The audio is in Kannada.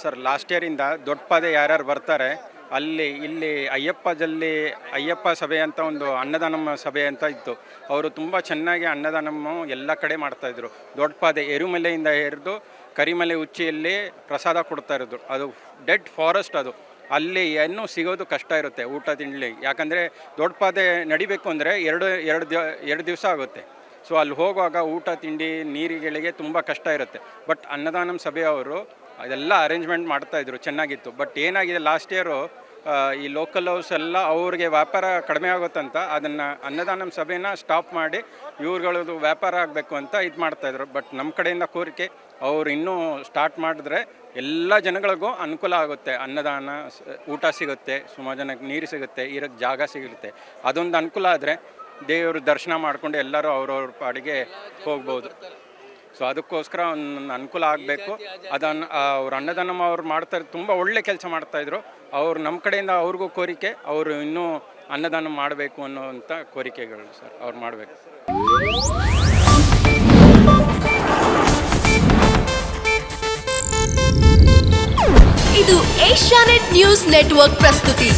ಸರ್ ಲಾಸ್ಟ್ ಇಯರಿಂದ ದೊಡ್ಡಪಾದೆ ಯಾರ್ಯಾರು ಬರ್ತಾರೆ ಇಲ್ಲಿ ಅಯ್ಯಪ್ಪ ಸಭೆ ಅಂತ ಒಂದು ಅನ್ನದಾನಮ್ಮ ಸಭೆ ಅಂತ ಇತ್ತು. ಅವರು ತುಂಬ ಚೆನ್ನಾಗಿ ಅನ್ನದಾನಮ್ಮ ಎಲ್ಲ ಕಡೆ ಮಾಡ್ತಾಯಿದ್ರು. ದೊಡ್ಡಪಾದೆ ಎರುಮಲೆಯಿಂದ ಹಿಡಿದು ಕರಿಮಲೆ ಉಚ್ಚಿಯಲ್ಲಿ ಪ್ರಸಾದ ಕೊಡ್ತಾ ಇರೋದು. ಅದು ಡೆಡ್ ಫಾರೆಸ್ಟ್ ಅದು. ಅಲ್ಲಿ ಇನ್ನೂ ಸಿಗೋದು ಕಷ್ಟ ಇರುತ್ತೆ ಊಟ ತಿಂಡಿ. ಯಾಕಂದರೆ ದೊಡ್ಡಪಾದೆ ನಡಿಬೇಕು ಅಂದರೆ ಎರಡು ದಿವಸ ಆಗುತ್ತೆ. ಸೊ ಅಲ್ಲಿ ಹೋಗುವಾಗ ಊಟ ತಿಂಡಿ ನೀರುಗಳಿಗೆ ತುಂಬ ಕಷ್ಟ ಇರುತ್ತೆ. ಬಟ್ ಅನ್ನದಾನಂ ಸಭೆಯವರು ಅದೆಲ್ಲ ಅರೇಂಜ್ಮೆಂಟ್ ಮಾಡ್ತಾಯಿದ್ರು, ಚೆನ್ನಾಗಿತ್ತು. ಬಟ್ ಏನಾಗಿದೆ ಲಾಸ್ಟ್ ಇಯರು ಈ ಲೋಕಲ್ ಹೌಸ್ ಎಲ್ಲ ಅವ್ರಿಗೆ ವ್ಯಾಪಾರ ಕಡಿಮೆ ಆಗುತ್ತಂತ ಅದನ್ನು ಅನ್ನದಾನಂ ಸಭೆನ ಸ್ಟಾಪ್ ಮಾಡಿ ಇವ್ರುಗಳದ್ದು ವ್ಯಾಪಾರ ಆಗಬೇಕು ಅಂತ ಇದು ಮಾಡ್ತಾಯಿದ್ರು. ಬಟ್ ನಮ್ಮ ಕಡೆಯಿಂದ ಕೋರಿಕೆ ಅವ್ರು ಇನ್ನೂ ಸ್ಟಾರ್ಟ್ ಮಾಡಿದ್ರೆ ಎಲ್ಲ ಜನಗಳಿಗೂ ಅನುಕೂಲ ಆಗುತ್ತೆ. ಅನ್ನದಾನ ಊಟ ಸಿಗುತ್ತೆ, ಸುಮಾರು ಜನಕ್ಕೆ ನೀರು ಸಿಗುತ್ತೆ, ಇರೋಕ್ಕೆ ಜಾಗ ಸಿಗುತ್ತೆ. ಅದೊಂದು ಅನುಕೂಲ ಆದರೆ ದೇವರು ದರ್ಶನ ಮಾಡಿಕೊಂಡು ಎಲ್ಲರೂ ಅವ್ರವ್ರ ಪಾಡಿಗೆ ಹೋಗ್ಬೋದು. ಸೊ ಅದಕ್ಕೋಸ್ಕರ ಒಂದು ಅನುಕೂಲ ಆಗಬೇಕು. ಅದನ್ನು ಅವ್ರು ಅನ್ನದಾನಮ್ಮ ಅವ್ರು ಮಾಡ್ತಾರೆ, ತುಂಬ ಒಳ್ಳೆ ಕೆಲಸ ಮಾಡ್ತಾಯಿದ್ರು. ಅವ್ರು ನಮ್ಮ ಕಡೆಯಿಂದ ಅವ್ರಿಗೂ ಕೋರಿಕೆ, ಅವರು ಇನ್ನೂ ಅನ್ನದಾನ ಮಾಡಬೇಕು ಅನ್ನೋವಂಥ ಕೋರಿಕೆಗಳು ಸರ್, ಅವ್ರು ಮಾಡಬೇಕು. ಇದು ಏಷ್ಯಾನೆಟ್ ನ್ಯೂಸ್ ನೆಟ್ವರ್ಕ್ ಪ್ರಸ್ತುತಿ.